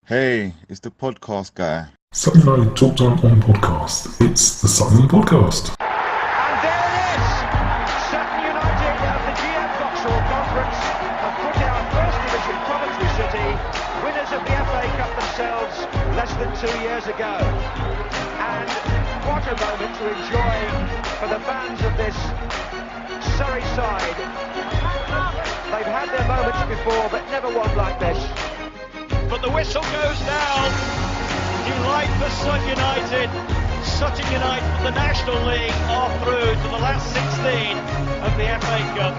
Hey, it's the podcast guy. Sutton United Talk Time on podcast. It's the Sutton podcast. And there it is! Sutton United of the GM Vauxhall Conference have put out First Division Coventry City, winners of the FA Cup themselves less than 2 years ago. And what a moment to enjoy for the fans of this Surrey side. They've had their moments before, but never one like this. But the whistle goes down. Delight for Sutton United. Sutton United from the National League are through to the last 16 of the FA Cup.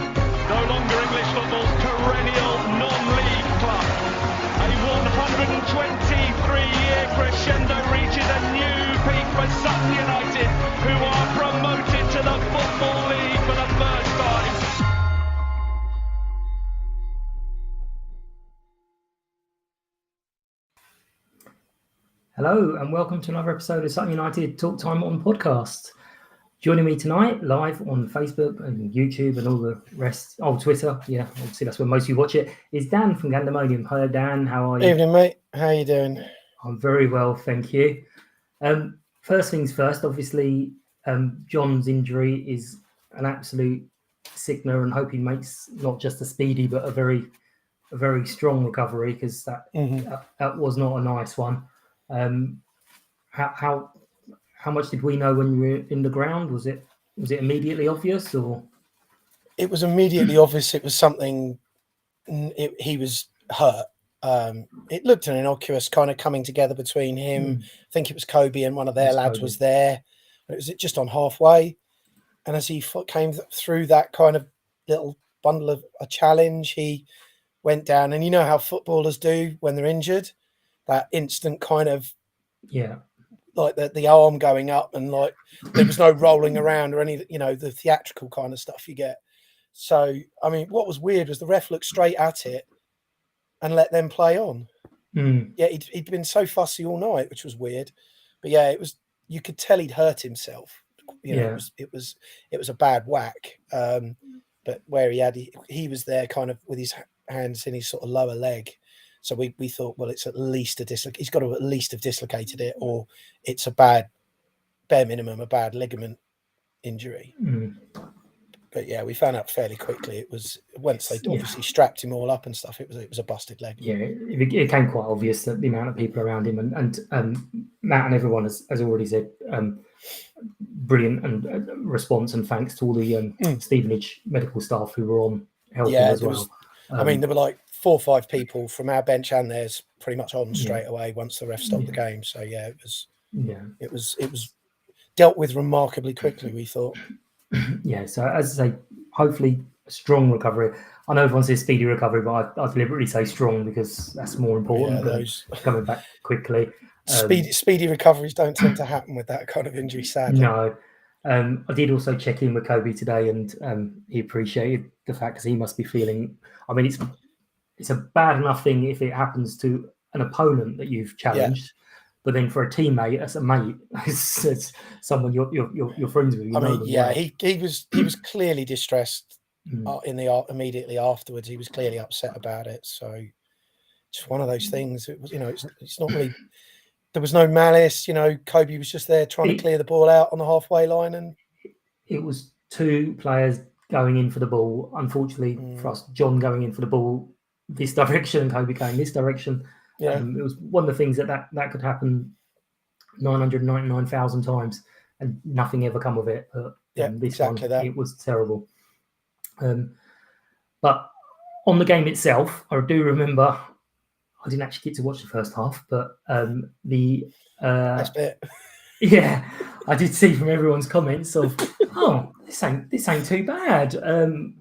No longer English football's perennial non-league club. A 123-year crescendo reaches a new peak for Sutton United, who are promoted to the Football League for the first time. Hello and welcome to another episode of Sutton United Talk Time on podcast. Joining me tonight live on Facebook and YouTube and all the rest, Twitter, yeah, obviously that's where most of you watch it, is Dan from Gandemonium. Hello Dan, how are you? Evening mate, how are you doing? I'm very well, thank you. First things first, obviously John's injury is an absolute sickener and hope he makes not just a speedy but a very strong recovery, because that was not a nice one. How much did we know when we were in the ground? Was it immediately obvious, or? It was immediately obvious it was something. He was hurt. It looked innocuous, kind of coming together between him. I think it was Kobe and one of their lads was there. But it was just on halfway, and as he came through that kind of little bundle of a challenge, he went down. And you know how footballers do when they're injured. That instant kind of, like the arm going up, and like there was no rolling around or any, the theatrical kind of stuff you get. So, I mean, what was weird was the ref looked straight at it and let them play on. Yeah, he'd been so fussy all night, which was weird. But yeah, you could tell he'd hurt himself. It was a bad whack. But where he was there kind of with his hands in his sort of lower leg. So we thought, well, it's at least he's got to at least have dislocated it, or it's bare minimum, a bad ligament injury. But yeah, we found out fairly quickly. It was, once they obviously strapped him all up and stuff, it was a busted leg. Yeah, it became quite obvious that the amount of people around him and Matt and everyone has already said brilliant and response and thanks to all the Stevenage medical staff who were on helping as well. There were like 4 or 5 people from our bench and theirs pretty much on straight away once the ref stopped the game. So yeah, it was dealt with remarkably quickly, we thought. Yeah, so as I say, hopefully a strong recovery. I know everyone says speedy recovery, but I deliberately say strong because that's more important than coming back quickly. Speedy recoveries don't tend to happen with that kind of injury, sadly. No. I did also check in with Kobe today, and he appreciated the fact, because he must be feeling, I mean, it's a bad enough thing if it happens to an opponent that you've challenged, but then for a teammate, as a mate, it's someone you're friends with. He was clearly distressed immediately afterwards. He was clearly upset about it. So just one of those things. It was, it's not really. There was no malice. Kobe was just there trying to clear the ball out on the halfway line, and it was 2 players going in for the ball. Unfortunately for us, John going in for the ball this direction and Kobe going this direction. It was one of the things that could happen 999,000 times and nothing ever come of it. But it was terrible. But on the game itself, I do remember, I didn't actually get to watch the first half, but that's it. Yeah, I did see from everyone's comments of, this ain't too bad.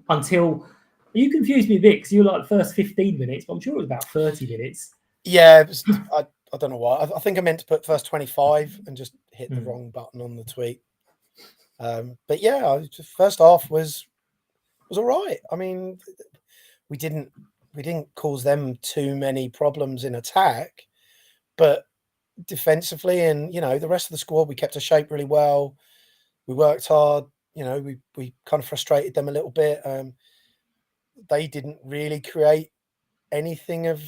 Until you confused me a bit, because you were like the first 15 minutes, but I'm sure it was about 30 minutes. Yeah, it was, I don't know why. I think I meant to put first 25 and just hit the wrong button on the tweet. But yeah, first half was all right. I mean, we didn't cause them too many problems in attack, but defensively and the rest of the squad, we kept a shape really well. We worked hard. We kind of frustrated them a little bit. They didn't really create anything of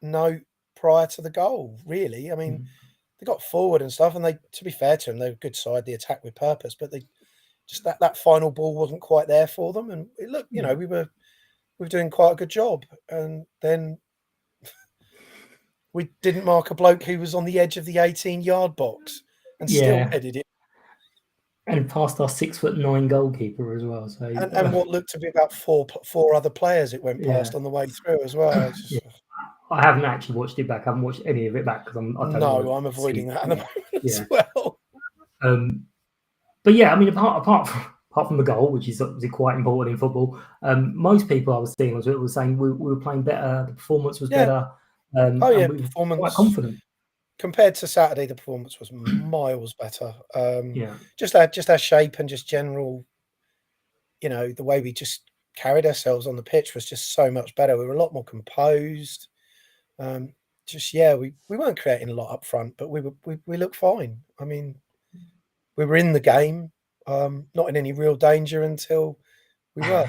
note prior to the goal, really. I mean, they got forward and stuff, and they, to be fair to them, they were a good side. They attacked with purpose, but they just that final ball wasn't quite there for them. And it looked, you know, we were doing quite a good job, and then we didn't mark a bloke who was on the edge of the 18-yard box and still headed it. And past our 6'9" goalkeeper as well. So and what looked to be about four other players it went past on the way through as well. I haven't actually watched it back. I haven't watched any of it back because I'm avoiding that at the moment as well. But yeah, I mean, apart from the goal, which is obviously quite important in football, most people I was seeing were saying we were playing better. The performance was better. Performance we were quite confident. Compared to Saturday, the performance was miles better. Just our shape and just general, you know, the way we just carried ourselves on the pitch was just so much better. We were a lot more composed. We weren't creating a lot up front, but we looked fine. I mean, we were in the game, not in any real danger until we were.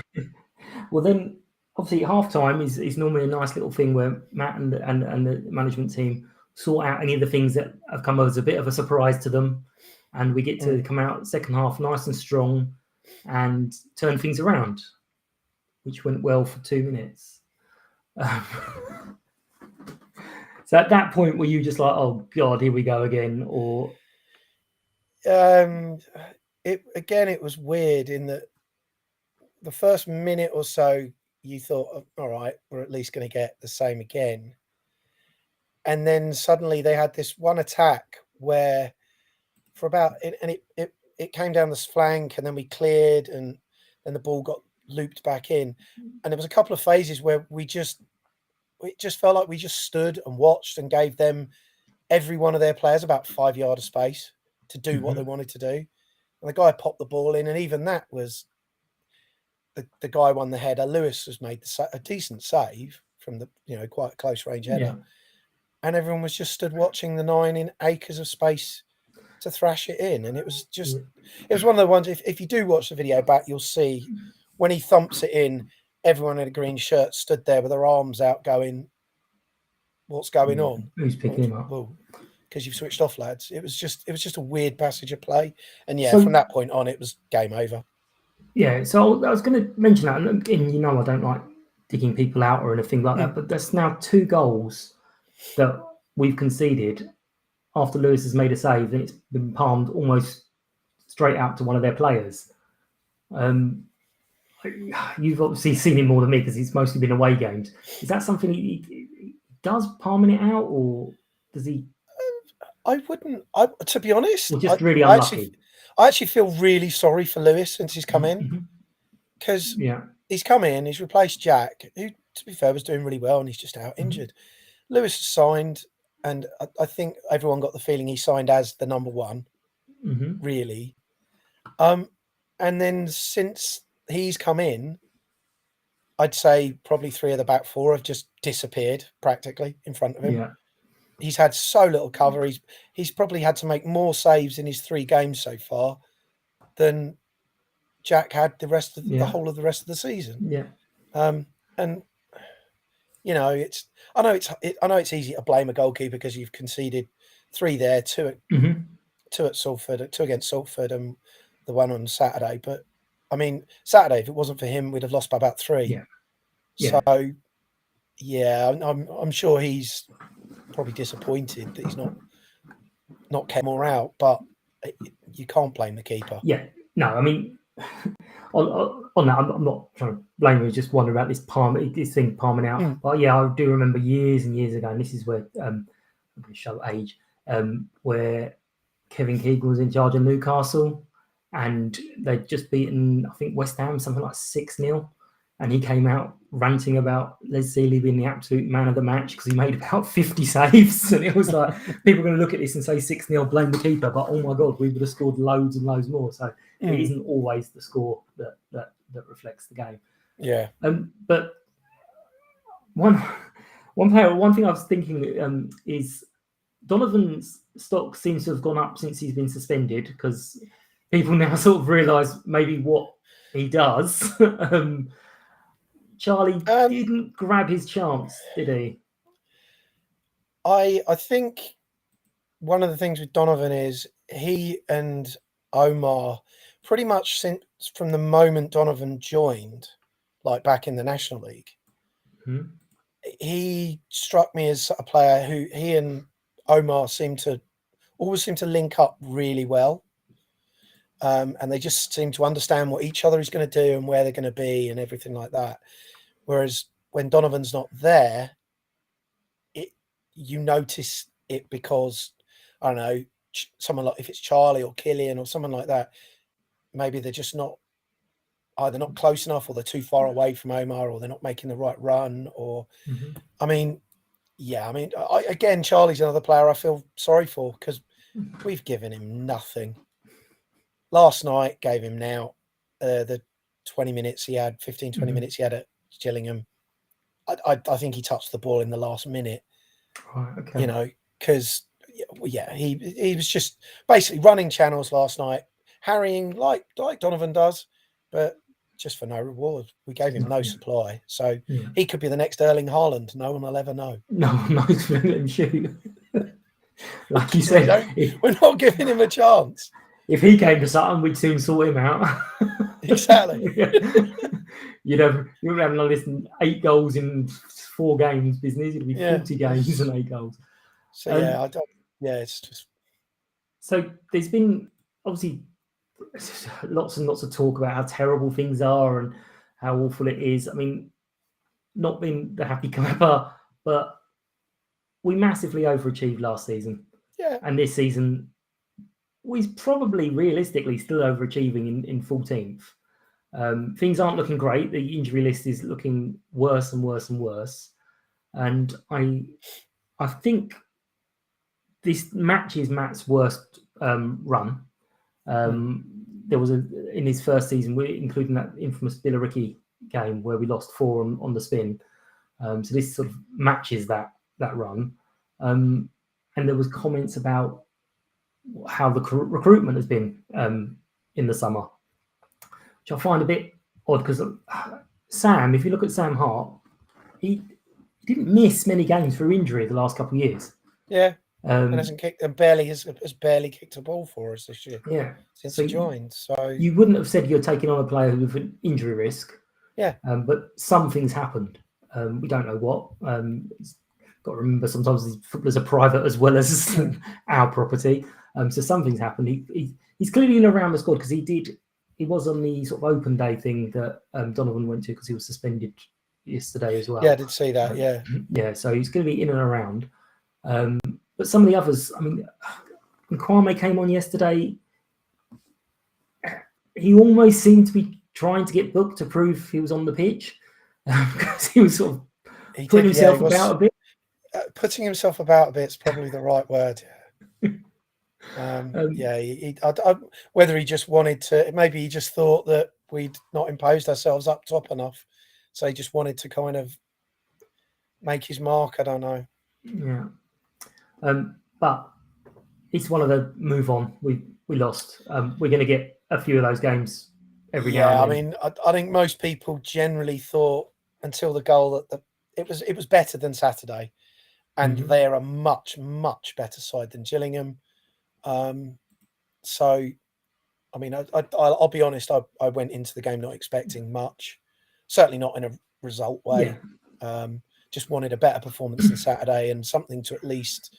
Well, then obviously half time is normally a nice little thing where Matt and the management team sort out any of the things that have come as a bit of a surprise to them, and we get to come out second half nice and strong and turn things around, which went well for 2 minutes. So at that point, were you just like, oh God, here we go again? Or it was weird in that the first minute or so you thought, oh, all right, we're at least going to get the same again. And then suddenly they had this one attack where for about it came down this flank, and then we cleared, and then the ball got looped back in. And there was a couple of phases where it just felt like we just stood and watched and gave them, every one of their players, about 5 yards of space to do what they wanted to do. And the guy popped the ball in, and even that was the guy won the header. Lewis has made a decent save from the, you know, quite a close range header. Yeah. And everyone was just stood watching the 9 in acres of space to thrash it in. And it was just, it was one of the ones, if you do watch the video back, you'll see when he thumps it in, everyone in a green shirt stood there with their arms out going, what's going on? Who's picking him up? Well, because you've switched off, lads. It was just a weird passage of play. And So- from that point on, it was game over. Yeah, so I was going to mention that, and you know I don't like digging people out or anything like that, but that's now 2 goals that we've conceded after Lewis has made a save, and it's been palmed almost straight out to one of their players. You've obviously seen him more than me because he's mostly been away games. Is that something he does, palming it out, or does he? To be honest, Or just really unlucky. I actually feel really sorry for Lewis since he's come in, because he's come in, he's replaced Jack, who, to be fair, was doing really well, and he's just out injured. Lewis has signed, and I think everyone got the feeling he signed as the number one, really. And then since he's come in, I'd say probably 3 of the back 4 have just disappeared practically in front of him. Yeah. He's had so little cover. He's probably had to make more saves in his 3 games so far than Jack had the whole of the rest of the season. Yeah. And you know, I know it's easy to blame a goalkeeper because you've conceded 3 there, 2 at Salford, 2 against Salford, and the one on Saturday. But I mean, Saturday, if it wasn't for him, we'd have lost by about 3. Yeah. So yeah, I'm sure he's probably disappointed that he's not kept more out, but you can't blame the keeper. Yeah, no, I mean, on that, I'm not trying to blame him. I was just wondering about this thing palming out. But yeah, I do remember years and years ago, and this is where I'm going to show age, where Kevin Keegan was in charge of Newcastle, and they'd just beaten, I think, West Ham something like 6-0. And he came out ranting about Les Sealy being the absolute man of the match because he made about 50 saves. And it was like, people are going to look at this and say 6-0, blame the keeper. But, oh, my God, we would have scored loads and loads more. So it isn't always the score that reflects the game. Yeah. But one thing I was thinking is Donovan's stock seems to have gone up since he's been suspended because people now sort of realise maybe what he does. Charlie didn't grab his chance, did he? I think one of the things with Donovan is he and Omar pretty much since from the moment Donovan joined, like back in the National League, he struck me as a player who he and Omar always seem to link up really well. And they just seem to understand what each other is going to do and where they're going to be and everything like that. Whereas when Donovan's not there, you notice it because, I don't know, someone like if it's Charlie or Killian or someone like that, maybe they're just either not close enough or they're too far away from Omar or they're not making the right run or, again, Charlie's another player I feel sorry for because we've given him nothing. Last night gave him now the 20 minutes he had, 15, 20 minutes he had at Gillingham. I think he touched the ball in the last minute, right, okay. Because, he was just basically running channels last night, harrying like Donovan does, but just for no reward. We gave him no supply. So he could be the next Erling Haaland. No one will ever know. No one knows when to let him shoot. Like you said, we're not giving him a chance. If he came to Sutton, we'd soon sort him out. Exactly. You wouldn't have no less than 8 goals in 4 games business. It'd be 40 games and 8 goals. So it's just. So there's been obviously lots and lots of talk about how terrible things are and how awful it is. I mean, not being the happy camper, but we massively overachieved last season. Yeah. And this season, we're probably realistically still overachieving in 14th. Things aren't looking great. The injury list is looking worse and worse and worse. And I think this matches Matt's worst run. There was in his first season, including that infamous Billericay game where we lost 4 on the spin. So this sort of matches that run. And there was comments about how the recruitment has been in the summer, which I find a bit odd because Sam, if you look at Sam Hart, he didn't miss many games through injury the last couple of years. Yeah, and has barely kicked a ball for us this year. Yeah, since he joined. So you wouldn't have said you're taking on a player with an injury risk. Yeah, but something's happened. We don't know what. Got to remember sometimes these footballers are private as well as our property. So something's happened. He's clearly in around the squad because he was on the sort of open day thing that Donovan went to because he was suspended yesterday as well. Yeah, I did see that. Yeah. So he's going to be in and around. But some of the others, I mean, when Kwame came on yesterday, he almost seemed to be trying to get booked to prove he was on the pitch because he was sort of putting himself about a bit. Putting himself about a bit is probably the right word. Whether he just wanted to, maybe he just thought that we'd not imposed ourselves up top enough, so he just wanted to kind of make his mark. I don't know. Yeah, but it's one of the move on. We lost. We're going to get a few of those games every now and then. I mean, I think most people generally thought until the goal that it was better than Saturday. And they're a much, much better side than Gillingham. So, I mean, I'll be honest, I went into the game not expecting much. Certainly not in a result way. Yeah. Just wanted a better performance than Saturday and something to at least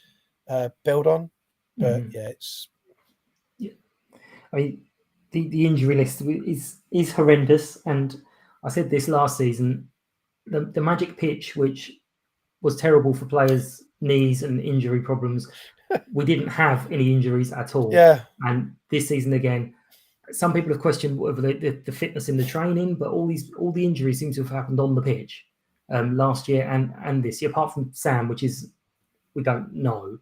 build on. But it's... Yeah. I mean, the injury list is horrendous. And I said this last season, the magic pitch, which was terrible for players' knees and injury problems. We didn't have any injuries at all. Yeah. And this season again, some people have questioned whether the fitness in the training, but all the injuries seem to have happened on the pitch last year and this year, apart from Sam, which is we don't know.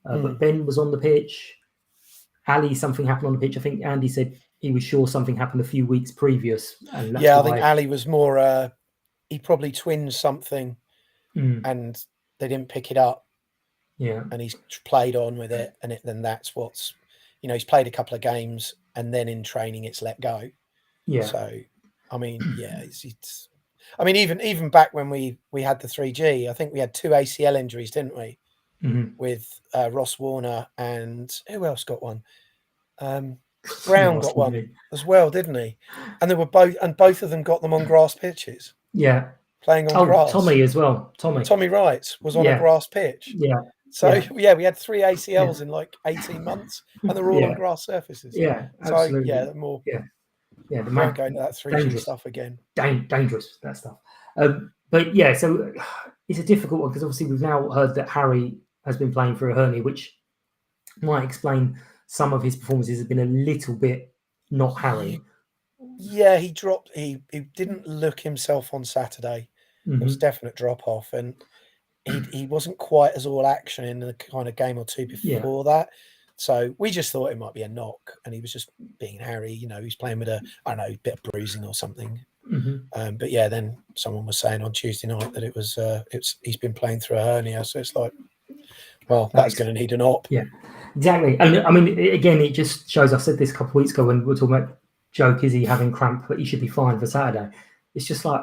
But Ben was on the pitch. Ali, something happened on the pitch. I think Andy said he was sure something happened a few weeks previous. And I think Ali was more. He probably twinged something. And they didn't pick it up. Yeah. And he's played on with it. And then that's what's, he's played a couple of games and then in training it's let go. Yeah. So, I mean, it's I mean, even back when we had the 3G, I think we had 2 ACL injuries, didn't we? with Ross Warner, and who else got one? Brown got one as well, didn't he? And they were both of them got them on grass pitches. Yeah, playing on grass. Tommy as well. Tommy Wright was on a grass pitch. Yeah. So we had 3 ACLs in like 18 months, and they're all on grass surfaces. Yeah, absolutely. So more. Yeah, the man going to that 3G stuff again. Dangerous, that stuff. But yeah, so it's a difficult one because obviously we've now heard that Harry has been playing for a hernia, which might explain some of his performances have been a little bit not Harry. Yeah, he dropped. He didn't look himself on Saturday. There was definite drop off, and he wasn't quite as all action in the kind of game or two before that. So we just thought it might be a knock, and he was just being Harry. He's playing with a bit of bruising or something. But yeah, then someone was saying on Tuesday night that he's been playing through a hernia. So it's like, well, that's going to need an op. Yeah, exactly. And I mean, again, it just shows. I said this a couple of weeks ago when we were talking about joke, is he having cramp, but he should be fine for Saturday. It's just like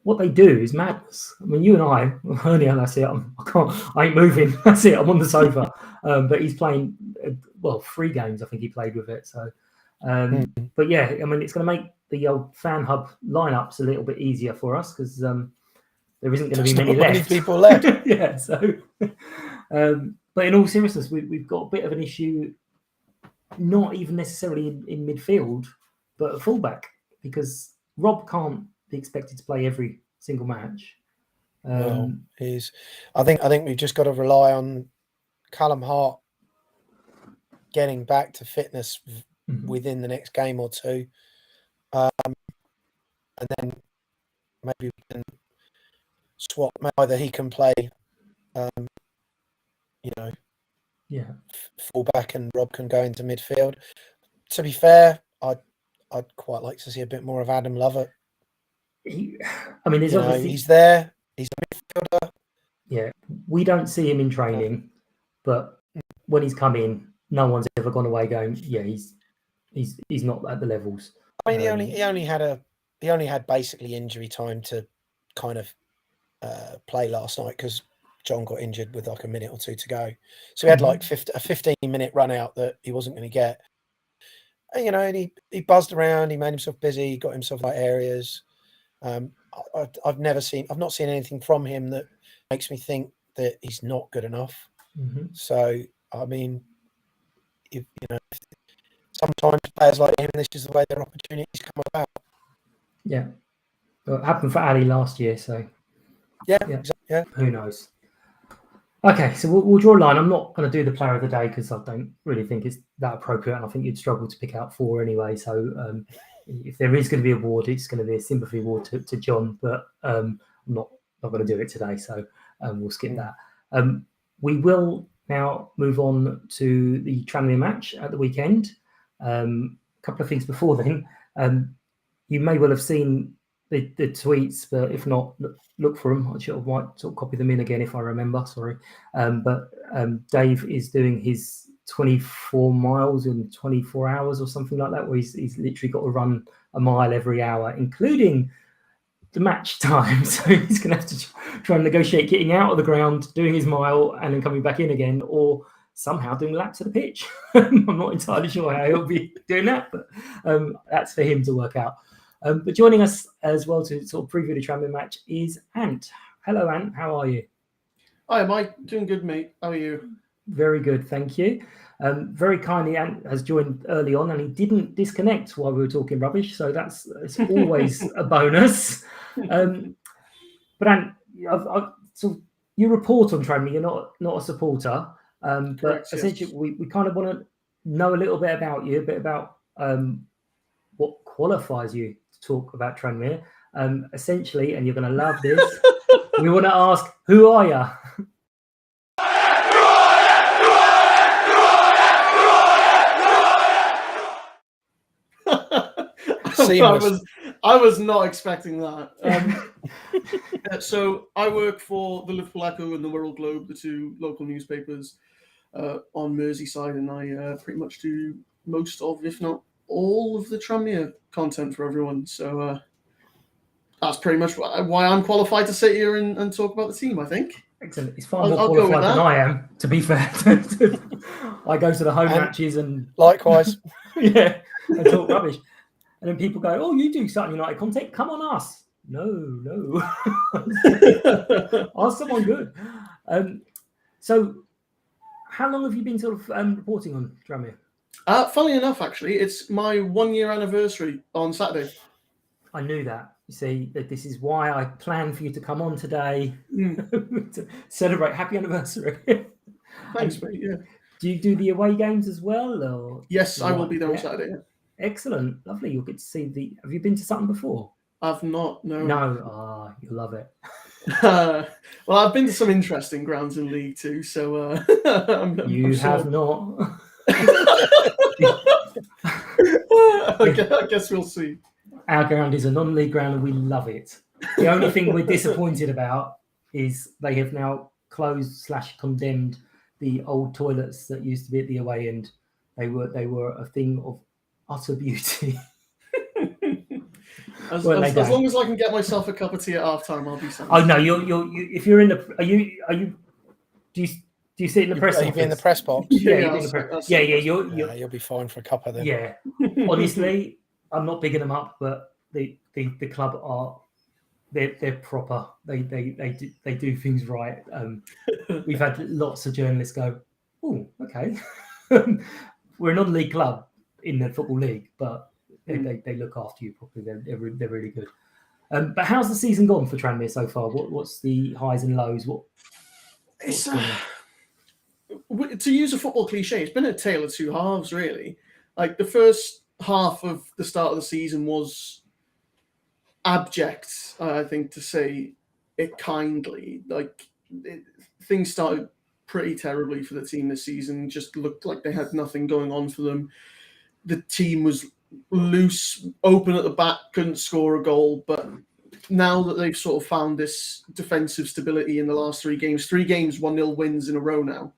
what they do is madness. I mean, you and I, hernia, that's it. I ain't moving. That's it. I'm on the sofa. But he's playing, 3 games. I think he played with it. So, but yeah, I mean, it's going to make the old fan hub lineups a little bit easier for us because there isn't going to be many people left. Yeah. So, but in all seriousness, we've got a bit of an issue. Not even necessarily in midfield, but a fullback, because Rob can't be expected to play every single match. I think we've just got to rely on Callum Hart getting back to fitness within the next game or two, and then maybe we can swap. Either he can play, fullback, and Rob can go into midfield. To be fair, I'd quite like to see a bit more of Adam Lovett. There's obviously he's there. He's a midfielder. Yeah, we don't see him in training, but when he's come in, no one's ever gone away going, yeah, he's not at the levels. I mean, he only had basically injury time to kind of play last night because John got injured with like a minute or two to go. So he had like a 15-minute run out that he wasn't going to get. And, and he buzzed around, he made himself busy, got himself like areas. I've not seen anything from him that makes me think that he's not good enough. So, I mean, sometimes players like him, this is the way their opportunities come about. Yeah. Well, it happened for Ali last year, so. Yeah. Who knows? Okay, so we'll draw a line. I'm not going to do the player of the day because I don't really think it's that appropriate, and I think you'd struggle to pick out 4 anyway. So if there is going to be an award, it's going to be a sympathy award to John, but I'm not going to do it today, so we'll skip that. We will now move on to the Tranmere match at the weekend. A couple of things before then. You may well have seen the tweets, but if not, look for them. I might sort of copy them in again if I remember. Sorry, but Dave is doing his 24 miles in 24 hours or something like that, where he's literally got to run a mile every hour, including the match time. So he's going to have to try and negotiate getting out of the ground, doing his mile, and then coming back in again, or somehow doing laps of the pitch. I'm not entirely sure how he'll be doing that, but that's for him to work out. But joining us as well to sort of preview the Tranmere match is Ant. Hello, Ant. How are you? Hi, Mike. Doing good, mate. How are you? Very good, thank you. Very kindly, Ant has joined early on, and he didn't disconnect while we were talking rubbish, so it's always a bonus. But Ant, you report on Tranmere. You're not a supporter, Correct, but essentially we kind of want to know a little bit about you, a bit about what qualifies you to talk about Tranmere. Essentially, and you're going to love this, we want to ask, who are you? I was not expecting that. So I work for the Liverpool Echo and the Wirral Globe, the 2 local newspapers on Merseyside, and I pretty much do most of, if not all of the Tranmere content for everyone. So that's pretty much why I'm qualified to sit here and talk about the team, I think. Excellent. It's far I'll more go with qualified than that. I am, to be fair. I go to the home And matches and likewise. yeah, and talk rubbish. And then people go, "Oh, you do Sutton United content? Come on us." No. Ask someone good. So, how long have you been sort of reporting on Tranmere? Funnily enough, actually, it's my 1 year anniversary on Saturday. I knew that. You see, that this is why I planned for you to come on today to celebrate happy anniversary. Thanks, mate. Yeah. Do you do the away games as well? Or Yes, I will be there on Saturday. Yeah. Excellent, lovely. You'll get to see the. Have you been to Sutton before? I've not. No. No. You'll love it. Well, I've been to some interesting grounds in League Two, so You have not. I guess we'll see. Our ground is a non-league ground and we love it. The only thing we're disappointed about is they have now closed/condemned the old toilets that used to be at the away end. They were a thing of utter beauty. As long as I can get myself a cup of tea at halftime, I'll be satisfied. Oh no, if you're in the do you sit in the press? You'll be in the press box. You'll be fine for a cup of them. Yeah, honestly, I'm not bigging them up, but the club are they're proper. They do things right. We've had lots of journalists go, "Oh, okay, we're a non-league club in the football league, but they look after you properly. They're really good." But how's the season gone for Tranmere so far? What's the highs and lows? To use a football cliche, it's been a tale of two halves, really. Like the first half of the start of the season was abject, I think, to say it kindly. Things started pretty terribly for the team this season. Just looked like they had nothing going on for them. The team was loose, open at the back, couldn't score a goal. But now that they've sort of found this defensive stability in the last 3 games, 1-0 wins in a row now.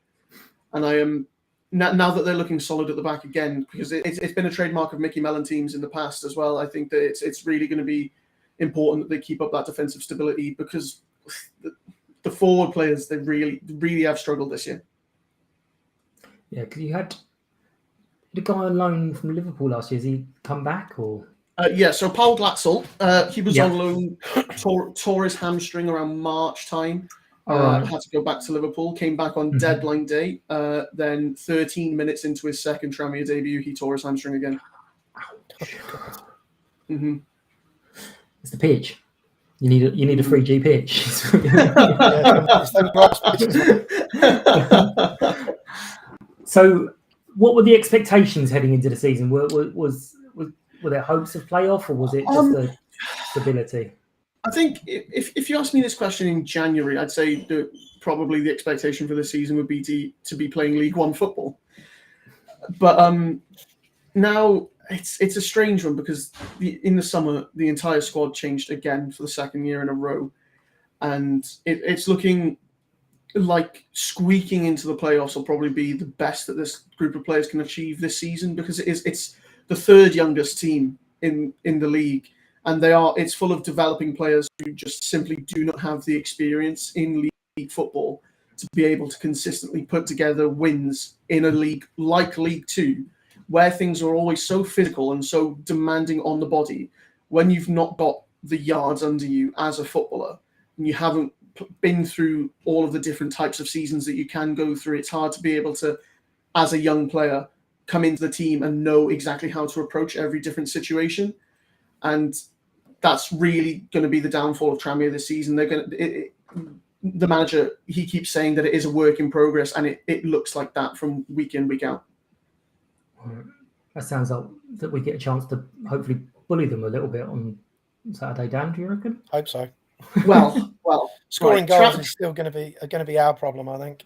And I am now that they're looking solid at the back again, because it's been a trademark of Mickey Mellon teams in the past as well. I think that it's really going to be important that they keep up that defensive stability, because the forward players, they really have struggled this year. Yeah, because you had the guy on loan from Liverpool last year. Has he come back or? So Paul Glatzel, he was on loan, tore his hamstring around March time. Had to go back to Liverpool, came back on deadline day. Then 13 minutes into his second Tranmere debut, he tore his hamstring again. Mm-hmm. It's the pitch. You need a 3G pitch. So, what were the expectations heading into the season? Were there hopes of playoff, or was it just the stability? I think if you asked me this question in January, I'd say that probably the expectation for the season would be to be playing League One football. But now it's a strange one, because in the summer the entire squad changed again for the second year in a row, and it's looking like squeaking into the playoffs will probably be the best that this group of players can achieve this season, because it's the third youngest team in the league. And it's full of developing players who just simply do not have the experience in league football to be able to consistently put together wins in a league like League Two, where things are always so physical and so demanding on the body. When you've not got the yards under you as a footballer, and you haven't been through all of the different types of seasons that you can go through, it's hard to be able to, as a young player, come into the team and know exactly how to approach every different situation. And that's really going to be the downfall of Tranmere this season. The manager, he keeps saying that it is a work in progress, and it looks like that from week in, week out. That sounds like that we get a chance to hopefully bully them a little bit on Saturday, Dan. Do you reckon? Hope so. Well, scoring goals is still going to be our problem, I think.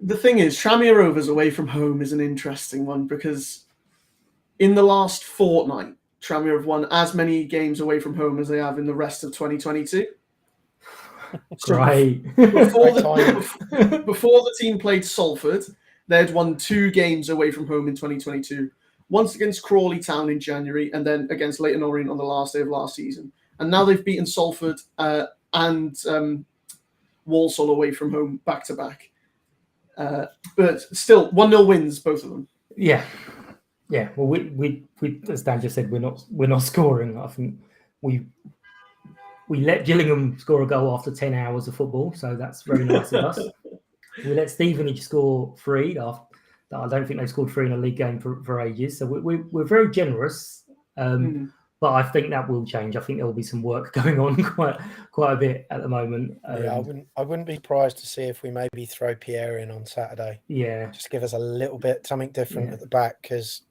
The thing is, Tranmere Rovers away from home is an interesting one, because in the last fortnight, Tranmere have won as many games away from home as they have in the rest of 2022. Great. Before the team played Salford, they had won 2 games away from home in 2022. Once against Crawley Town in January, and then against Leyton Orient on the last day of last season. And now they've beaten Salford and Walsall away from home back to back. But still, 1-0 wins, both of them. Yeah. Well, we as Dan just said, we're not scoring. I think we let Gillingham score a goal after 10 hours of football, so that's very nice of us. We let Stevenage score 3 after. I don't think they've scored 3 in a league game for ages. So we're very generous, but I think that will change. I think there will be some work going on quite a bit at the moment. I wouldn't be surprised to see if we maybe throw Pierre in on Saturday. Yeah, just give us a little bit something different at the back, because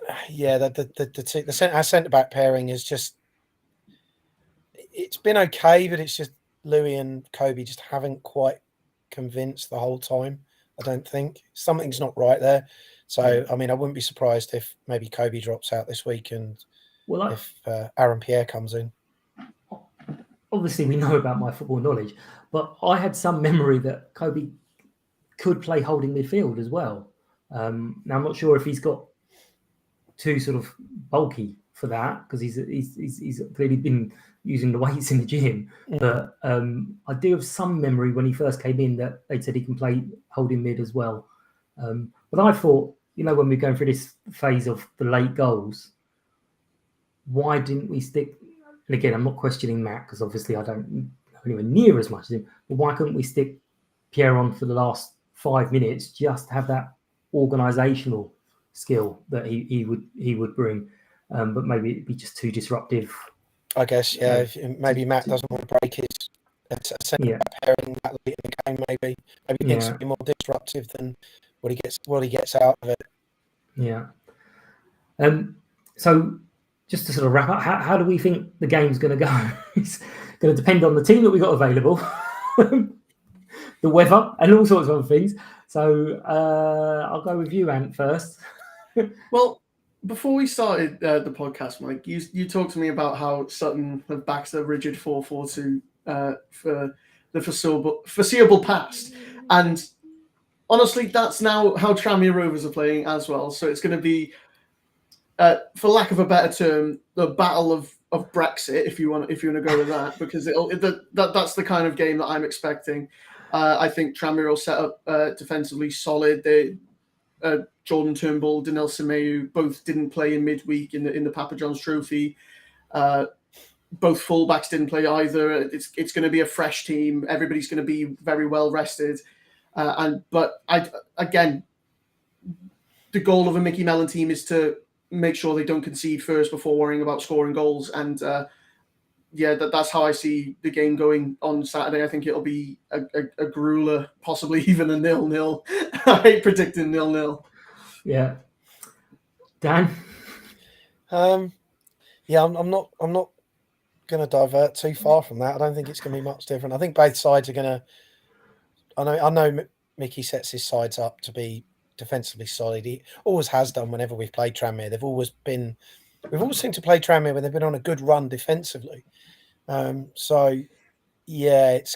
our centre back pairing is just, it's been okay, but it's just Louis and Kobe just haven't quite convinced the whole time. I don't think something's not right there. So I mean, I wouldn't be surprised if maybe Kobe drops out this week and if Aaron Pierre comes in. Obviously, we know about my football knowledge, but I had some memory that Kobe could play holding midfield as well. Now I'm not sure if he's got too sort of bulky for that, because he's clearly been using the weights in the gym. But I do have some memory when he first came in that they said he can play holding mid as well. But I thought, when we're going through this phase of the late goals, why didn't we stick? And again, I'm not questioning Matt, because obviously I don't know anywhere near as much as him. But why couldn't we stick Pierre on for the last 5 minutes, just have that organisational skill that he would bring? But maybe it'd be just too disruptive. I guess, if maybe Matt doesn't want to break his centre back pairing that late in the game. Maybe he thinks it'll be more disruptive than what he gets out of it. Yeah. So just to sort of wrap up, how do we think the game's going to go? It's going to depend on the team that we got available, the weather, and all sorts of other things. So I'll go with you, Ant, first. Well, before we started the podcast, Mike, you talked to me about how Sutton have backed a rigid 4-4-2 for the foreseeable past. And honestly, that's now how Tranmere Rovers are playing as well. So it's going to be, for lack of a better term, the battle of Brexit, if you want to go with that, because that's the kind of game that I'm expecting. I think Tranmere will set up defensively solid. Jordan Turnbull, Danel Semeyu both didn't play in midweek in the Papa John's Trophy. Both fullbacks didn't play either. It's going to be a fresh team. Everybody's going to be very well rested. But the goal of a Mickey Mellon team is to make sure they don't concede first before worrying about scoring goals. And that's how I see the game going on Saturday. I think it'll be a grueler, possibly even a 0-0. I hate predicting 0-0. Yeah, Dan. I'm not going to divert too far from that. I don't think it's going to be much different. I think both sides are going to. I know Mickey sets his sides up to be defensively solid. He always has done whenever we've played Tranmere. We've always seemed to play Tranmere when they've been on a good run defensively. It's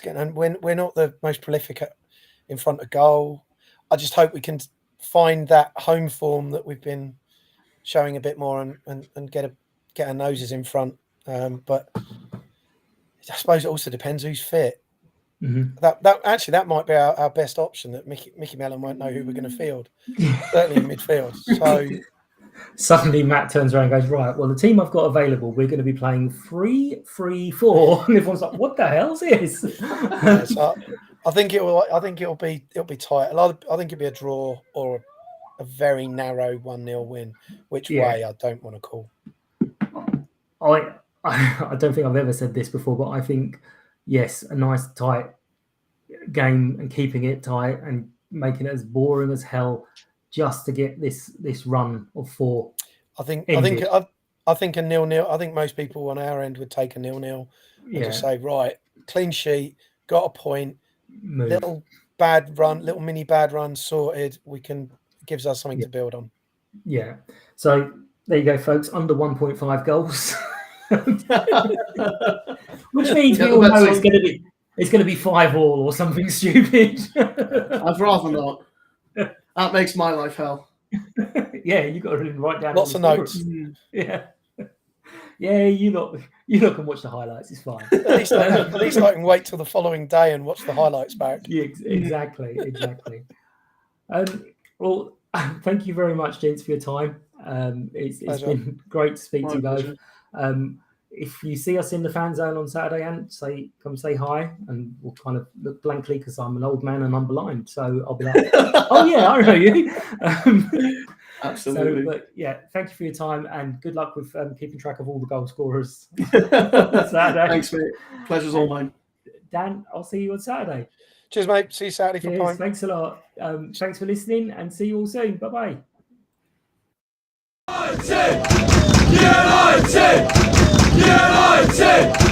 going. And when we're not the most prolific in front of goal, I just hope we can find that home form that we've been showing a bit more and get our noses in front. But I suppose it also depends who's fit. Mm-hmm. That might be our best option. That Mickey Mellon won't know who we're going to field. Certainly in midfield. So suddenly Matt turns around and goes, right, well, the team I've got available, we're going to be playing 3-3-4, and everyone's like, what the hell's this? So I think it'll be tight. I think it'll be a draw or a very narrow 1-0 win. Which way I don't want to call. I don't think I've ever said this before, but I think, yes, a nice tight game and keeping it tight and making it as boring as hell just to get this run of 4. I think a 0-0. I think most people on our end would take a 0-0 and just say, right, clean sheet, got a point, move. little mini bad run sorted. Gives us something to build on. Yeah. So there you go, folks. Under 1.5 goals. Which means we all know it's going to be 5-5 or something stupid. I'd rather not. That makes my life hell. Yeah, you got to write down lots of notes. Yeah, Yeah, you lot can watch the highlights. It's fine. At least I can wait till the following day and watch the highlights back. Yeah, exactly. Well, thank you very much, gents, for your time. It's been great to speak to you both. If you see us in the fan zone on Saturday, and come say hi, and we'll kind of look blankly because I'm an old man and I'm blind, so I'll be like, "Oh yeah, I know you." Absolutely. But yeah, thank you for your time and good luck with keeping track of all the goal scorers on Saturday. Thanks, mate. Pleasure's all mine. Dan, I'll see you on Saturday. Cheers, mate. See you Saturday for a pint. Thanks a lot. Thanks for listening and see you all soon. Bye-bye. United!